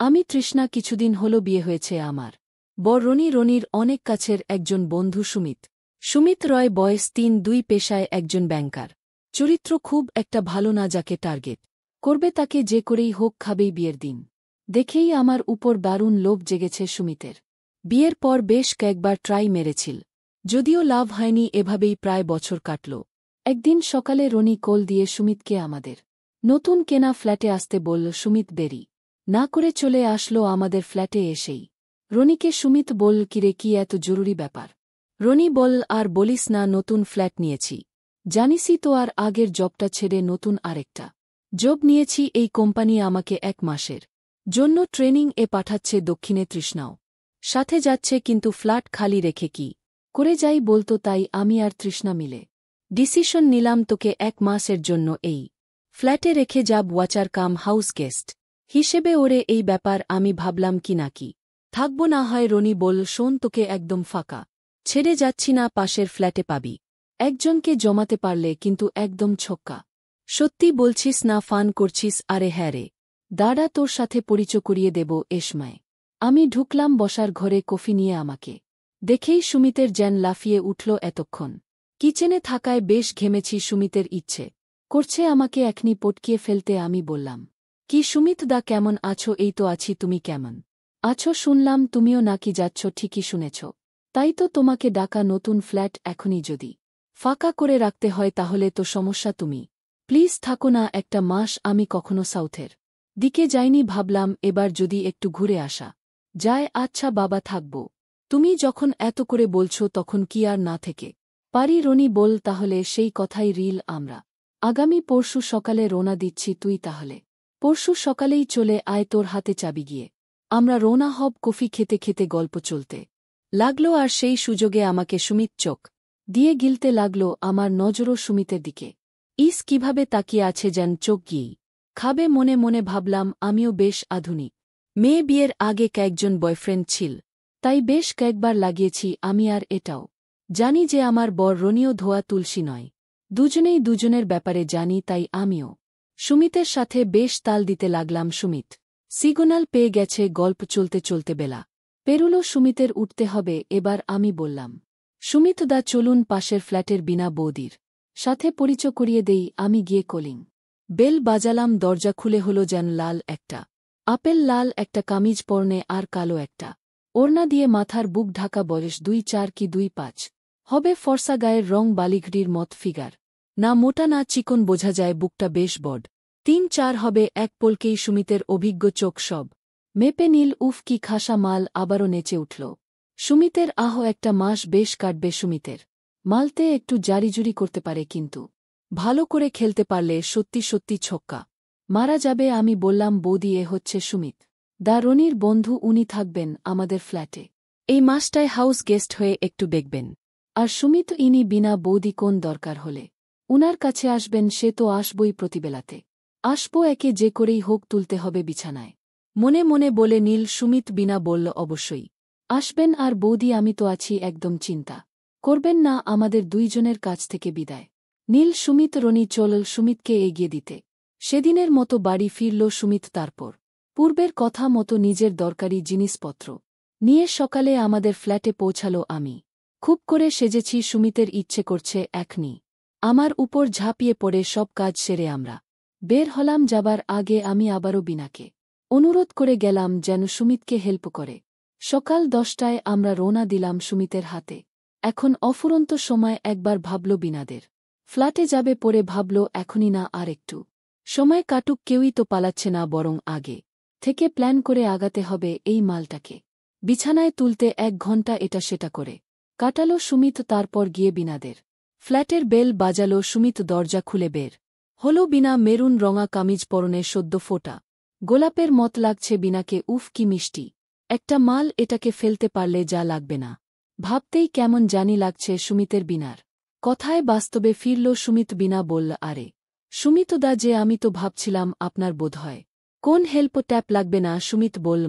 আমি তৃষ্ণা, কিছুদিন হলো বিয়ে হয়েছে আমার। বর রনির অনেক কাছের একজন বন্ধু সুমিত। সুমিত রয়, বয়স ৩, পেশায় একজন ব্যাংকার। চরিত্র খুব একটা ভালো না, যাকে টার্গেট করবে তাকে যে করেই হোক খাবেই বিয়ের দিন। দেখেই আমার উপর দারুণ লোভ জেগেছে সুমিতের। বিয়ের পর বেশ কয়েকবার ট্রাই মেরেছিল, যদিও লাভ হয়নি। এভাবেই প্রায় বছর কাটল। একদিন সকালে রনি কল দিয়ে সুমিতকে আমাদের নতুন কেনা ফ্ল্যাটে আসতে বলল। সুমিত দেরি না করে চলে আসলো আমাদের ফ্ল্যাটে। এসেই রনিকে সুমিত বলল, কিরে, কি এত জরুরি ব্যাপার? রনি বলল, আর বলিস না, নতুন ফ্ল্যাট নিয়েছি। জানিসই তো, আর আগের জবটা ছেড়ে নতুন আরেকটা জব নিয়েছি। এই কোম্পানি আমাকে ১ মাসের জন্য ট্রেনিং এ পাঠাচ্ছে দক্ষিণে। তৃষ্ণাও সাথে যাচ্ছে, কিন্তু ফ্ল্যাট খালি রেখে কি করে যাই বলতো। তাই আমি আর তৃষ্ণা মিলে ডিসিশন নিলাম, তোকে ১ মাসের জন্য এই ফ্ল্যাটে রেখে যাব, ওয়াচার কাম হাউস গেস্ট হিসেবে। ওরে এই ব্যাপার আমি ভাবলাম কি না কি থাকব না হয়। রনি বলল, শোন, তোকে একদম ফাঁকা ছেড়ে যাচ্ছি না। পাশের ফ্ল্যাটে পাবি একজনকে জমাতে পারলে, কিন্তু একদম ছক্কা। সত্যি বলছিস না ফান করছিস? আরে হ্যাঁ রে দাঁড়া, তোর সাথে পরিচয় করিয়ে দেব এসময়। আমি ঢুকলাম বসার ঘরে কফি নিয়ে। আমাকে দেখেই সুমিতের জ্যান লাফিয়ে উঠল। এতক্ষণ কিচেনে থাকায় বেশ ঘেমেছি। সুমিতের ইচ্ছে করছে আমাকে এখনি পটকিয়ে ফেলতে। আমি বললাম, কি সুমিত দা, কেমন আছো? এই তো আছি, তুমি কেমন আছো? শুনলাম তুমিও নাকি যাচ্ছ। ঠিকই শুনেছ, তাই তো তোমাকে ডাকা। নতুন ফ্ল্যাট এখনই যদি ফাঁকা করে রাখতে হয় তাহলে তো সমস্যা। তুমি প্লিজ থাকো না একটা মাস। আমি কখনো সাউথের দিকে যাইনি, ভাবলাম এবার যদি একটু ঘুরে আসা যায়। আচ্ছা বাবা, থাকব। তুমি যখন এত করে বলছো তখন কি আর না থেকে পারি? রনি বল, তাহলে সেই কথাই রিল। আমরা আগামী পরশু সকালে রওনা দিচ্ছি। তুই তাহলে পরশু সকালেই চলে আয়, তোর হাতে চাবি। গিয়ে আমরা রওনা হব। কফি খেতে খেতে গল্প চলতে লাগলো, আর সেই সুযোগে আমাকে সুমিত চোখ দিয়ে গিলতে লাগল। আমার নজরও সুমিতের দিকে। ইস, কিভাবে তাকিয়ে আছে, যেন চোখ গিয়েই খাবে। মনে মনে ভাবলাম, আমিও বেশ আধুনিক মেয়ে, বিয়ের আগে কয়েকজন বয়ফ্রেন্ড ছিল, তাই বেশ কয়েকবার লাগিয়েছি আমি। আর এটাও জানি যে আমার বর রনিও ধোয়া তুলসী নয়। দুজনেই দুজনের ব্যাপারে জানি, তাই আমিও সুমিতের সাথে বেশ তাল দিতে লাগলাম। সুমিত সিগন্যাল পেয়ে গেছে। গল্প চলতে চলতে বেলা পেরুলো। সুমিতের উঠতে হবে এবার। আমি বললাম, সুমিত দা, চলুন পাশের ফ্ল্যাটের বিনা বৌদির সাথে পরিচয় করিয়ে দেই। আমি গিয়ে কলিং বেল বাজালাম। দরজা খুলে হলো যেন লাল একটা আপেল, লাল একটা কামিজ পরনে আর কালো একটা ওড়না দিয়ে মাথার বুক ঢাকা। বয়স ২-৪ কি ২-৫ হবে। ফর্সা, গায়ের রং বালিঘড়ির মত। ফিগার না মোটা না চিকন, বোঝা যায় বুকটা বেশ বড়। ৩-৪ হবে। এক পলকেই সুমিতের অভিজ্ঞ চোখ সব মেপে নীল। উফ, কি খাসা মাল! আবারও নেচে উঠল সুমিতের। আহ, একটা মাস বেশ কাটবে সুমিতের। মালতে একটু জারিজুরি করতে পারে, কিন্তু ভালো করে খেলতে পারলে সত্যি সত্যি ছক্কা মারা যাবে। আমি বললাম, বৌদি, এ হচ্ছে সুমিত দা, রনির বন্ধু। উনি থাকবেন আমাদের ফ্ল্যাটে এই মাসটায় হাউস গেস্ট হয়ে একটু দেখবেন। আর সুমিত, ইনি বিনা বৌদি কোন দরকার হলে উনার কাছে আসবেন? সে তো আসবই, প্রতিবেলাতে আসবো। একে যে করেই হোক তুলতে হবে বিছানায়। মনে মনে বলে নীল। সুমিত বিনা বলল, অবশ্যই আসবেন। আর বৌদি, আমি তো আছি, একদম চিন্তা করবেন না। আমাদের দুইজনের কাছ থেকে বিদায় নীল সুমিত। রনি চলল সুমিতকে এগিয়ে দিতে। সেদিনের মতো বাড়ি ফিরল সুমিত। তারপর পূর্বের কথা মতো নিজের দরকারি জিনিসপত্র নিয়ে সকালে আমাদের ফ্ল্যাটে পৌঁছালো। আমি খুব করে সেজেছি। সুমিতের ইচ্ছে করছে এখনি আমার উপর ঝাঁপিয়ে পড়ে সব কাজ সেরে আমরা বের হলাম। যাবার আগে আমি আবারও বিনাকে অনুরোধ করে গেলাম যেন সুমিতকে হেল্প করে। সকাল ১০টায় আমরা রওনা দিলাম সুমিতের হাতে। এখন অফুরন্ত সময়। একবার ভাবল বিনাদের ফ্ল্যাটে যাবে, পরে ভাবল এখনই না, আর একটু সময় কাটুক। কেউই তো পালাচ্ছে না, বরং আগে থেকে প্ল্যান করে আগাতে হবে। এই মালটাকে বিছানায় তুলতে ১ ঘণ্টা এটা সেটা করে কাটালো সুমিত। তারপর গিয়ে বিনাদের ফ্ল্যাটের বেল বাজালো। সুমিত দরজা খুলে বের হল। বিনা মেরুন রঙা কামিজ পরনে, সদ্য ফোটা গোলাপের মত লাগছে বিনাকে। উফ, কি মিষ্টি একটা মাল! এটাকে ফেলতে পারলে যা লাগবে না, ভাবতেই কেমন জানি লাগছে সুমিতের। বিনার কথায় বাস্তবে ফিরল সুমিত। বিনা বলল, আরে সুমিতদা যে, আমি তো ভাবছিলাম আপনার বোধহয় কোন হেল্প ট্যাপ লাগবে না। সুমিত বলল,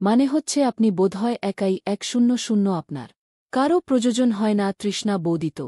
মানে হচ্ছে আপনি বোধহয় একাই ১০০ আপনার কারও প্রয়োজন হয় না। তৃষ্ণা বৌদি তো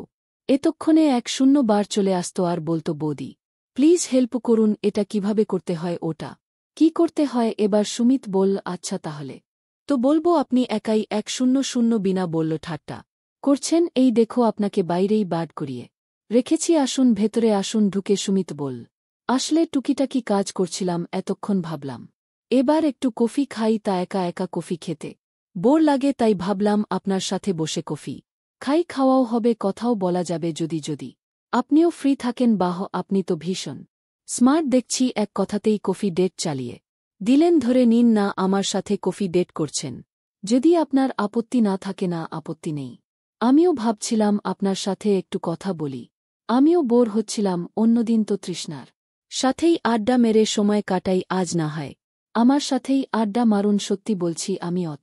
এতক্ষণে ১০০ বার চলে আসত আর বলতো, বৌদি প্লিজ হেল্প করুন, এটা কিভাবে করতে হয় ওটা কি করতে হয় এবার সুমিত বলল আচ্ছা তাহলে তো বলবো আপনি একাই 100 বিনা বলল ঠাট্টা করছেন এই দেখো আপনাকে বাইরেই বাড করিয়ে রেখেছি আসুন ভেতরে আসুন ঢুকে সুমিত বল আসলে টুকিটাকি কাজ করছিলাম এতক্ষণ ভাবলাম এবার একটু কফি খাই তা একা একা কফি খেতে বোর লাগে তাই ভাবলাম আপনার সাথে বসে কফি খাই খাওয়াও হবে কথাও বলা যাবে যদি আপনিও ফ্রি থাকেন বাহ আপনি তো ভীষণ স্মার্ট দেখছি এক কথাতেই কফি ডেট চালিয়ে দিলেন ধরে নিন না আমার সাথে কফি ডেট করছেন যদি আপনার আপত্তি না থাকে না আপত্তি নেই আমিও ভাবছিলাম আপনার সাথে একটু কথা বলি আমিও বোর হচ্ছিলাম অন্যদিন তো তৃষ্ণার সাথেই আড্ডা মেরে সময় কাটাই আজ না হয় আমার সাথেই আড্ডা মারুন সত্যি বলছি আমি অত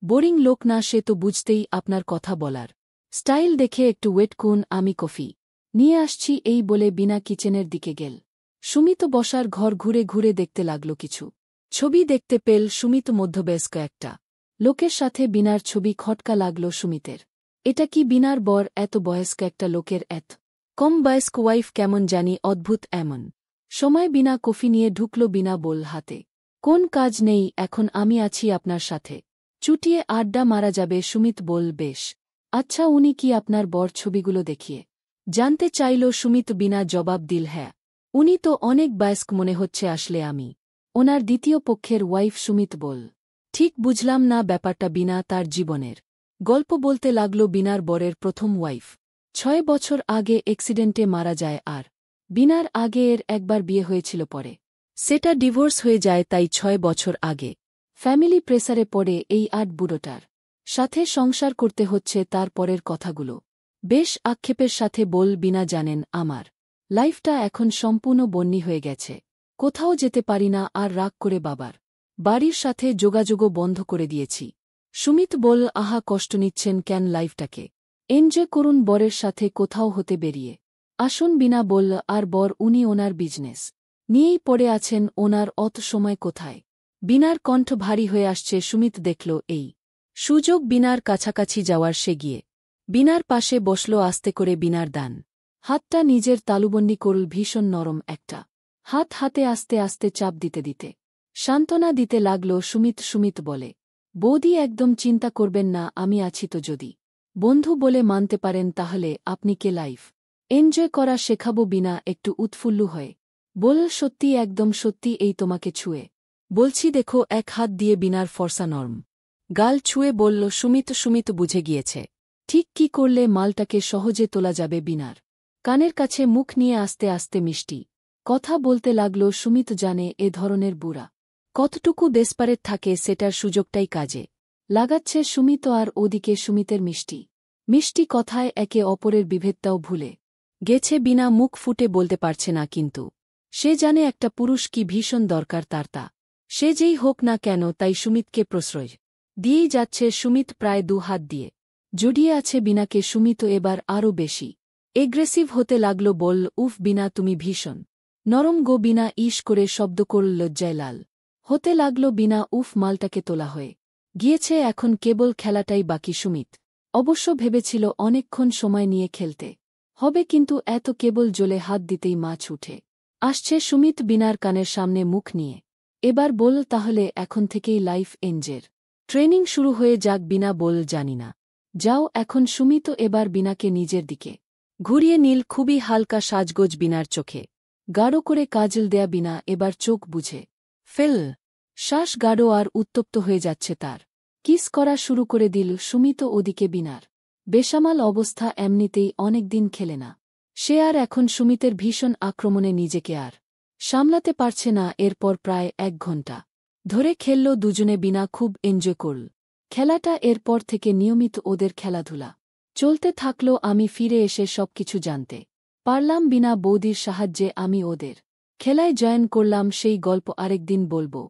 বোরিং লোক না সে তো বুঝতেই আপনার কথা বলার স্টাইল দেখে একটু ওয়েট করুন আমি কফি নিয়ে আসছি এই বলে বিনা কিচেনের দিকে গেল সুমিত বসার ঘর ঘুরে ঘুরে দেখতে লাগল কিছু ছবি দেখতে পেল সুমিত মধ্যবয়স্ক একটা লোকের সাথে বিনার ছবি খটকা লাগল সুমিতের এটা কি বিনার বর এত বয়স্ক একটা লোকের এত কম বয়স্ক ওয়াইফ কেমন জানি অদ্ভুত এমন সময় বিনা কফি নিয়ে ঢুকল বিনা বল হাতে কোন কাজ নেই এখন আমি আছি আপনার সাথে চুটিয়ে আড্ডা মারা যাবে সুমিত বল বেশ আচ্ছা উনি কি আপনার বর ছবিগুলো দেখিয়ে জানতে চাইল সুমিত বিনা জবাব দিল হ্যাঁ উনি তো অনেক বয়স্ক মনে হচ্ছে আসলে আমি ওনার দ্বিতীয় পক্ষের ওয়াইফ সুমিত বল ঠিক বুঝলাম না ব্যাপারটা বিনা তার জীবনের গল্প বলতে লাগল বিনার বরের প্রথম ওয়াইফ 6 বছর আগে অ্যাক্সিডেন্টে মারা যায় আর বিনার আগে এর একবার বিয়ে হয়েছিল পরে সেটা ডিভোর্স হয়ে যায় তাই 6 বছর আগে ফ্যামিলি প্রেসারে পড়ে এই বুড়োটার সাথে সংসার করতে হচ্ছে তার পরের কথাগুলো বেশ আক্ষেপের সাথে বল বিনা জানেন আমার লাইফটা এখন সম্পূর্ণ বন্যি হয়ে গেছে কোথাও যেতে পারি না আর রাগ করে বাবার বাড়ির সাথে যোগাযোগও বন্ধ করে দিয়েছি সুমিত বল আহা কষ্ট নিচ্ছেন কেন লাইফটাকে এনজয় করুন বরের সাথে কোথাও হতে বেরিয়ে আসুন বিনা বলল আর বর উনি ওনার বিজনেস নিয়েই পড়ে আছেন ওনার অত সময় কোথায় বিনার কণ্ঠ ভারী হয়ে আসছে সুমিত দেখল এই সুযোগ বিনার কাছাকাছি যাওয়ার সে গিয়ে বিনার পাশে বসল আস্তে করে বিনার দান হাতটা নিজের তালুবন্দি করল ভীষণ নরম একটা হাত হাতে আস্তে আস্তে চাপ দিতে দিতে সান্ত্বনা দিতে লাগল সুমিত বলে বৌদি একদম চিন্তা করবেন না আমি আছি তো যদি বন্ধু বলে মানতে পারেন তাহলে আপনি কে লাইফ এনজয় করা শেখাবো বিনা একটু উৎফুল্লু হয়ে বল সত্যি একদম সত্যি এই তোমাকে ছুঁয়ে বলছি দেখো এক হাত দিয়ে বিনার ফর্সা নরম গাল ছুঁয়ে বলল সুমিত বুঝে গিয়েছে ঠিক কি করলে মালটাকে সহজে তোলা যাবে বিনার কানের কাছে মুখ নিয়ে আস্তে আস্তে মিষ্টি কথা বলতে লাগল সুমিত জানে এ ধরনের বুড়া কতটুকু ডেসপারেট থাকে সেটার সুযোগটাই কাজে লাগাচ্ছে সুমিত আর ওদিকে সুমিতের মিষ্টি কথায় একে অপরের বিভেদটাও ভুলে গেছে বিনা মুখ ফুটে বলতে পারছে না কিন্তু সে জানে একটা পুরুষ কি ভীষণ দরকার তার তা সে যেই হোক না কেন তাই সুমিতকে প্রশ্রয় দিয়েই যাচ্ছে সুমিত প্রায় 2 হাত দিয়ে জড়িয়ে আছে বিনাকে সুমিত এবার আরও বেশি এগ্রেসিভ হতে লাগল বল উফ বিনা তুমি ভীষণ নরম গো বিনা ইস করে শব্দ করল লজ্জায় লাল হতে লাগল বিনা উফ মালটাকে তোলা হয়ে গিয়েছে এখন কেবল খেলাটাই বাকি সুমিত অবশ্য ভেবেছিল অনেকক্ষণ সময় নিয়ে খেলতে হবে কিন্তু এত কেবল জ্বলে হাত দিতেই মাছ উঠে আসছে সুমিত বিনার কানের সামনে মুখ নিয়ে এবার বল তাহলে এখন থেকেই লাইফ এনজের ট্রেনিং শুরু হয়ে যাক বিনা বল জানি না যাও এখন সুমিত এবার বিনাকে নিজের দিকে ঘুরিয়ে নীল খুবই হালকা সাজগোজ বিনার চোখে গাঢ় করে কাজল দেয়া বিনা এবার চোখ বুঝে ফেল শ্বাস গাঢ় আর উত্তপ্ত হয়ে যাচ্ছে তার কিস করা শুরু করে দিল সুমিত ওদিকে বিনার বেসামাল অবস্থা এমনিতেই অনেকদিন খেলে না সে আর এখন সুমিতের ভীষণ আক্রমণে নিজেকে আর সামলাতে পারছে না এরপর প্রায় 1 ঘণ্টা ধরে খেলল দুজনে বিনা খুব এনজয় করল খেলাটা এরপর থেকে নিয়মিত ওদের খেলাধুলা চলতে থাকল আমি ফিরে এসে সবকিছু জানতে পারলাম বিনা বৌদির সাহায্যে আমি ওদের খেলায় জয়েন করলাম সেই গল্প আরেকদিন বলবো।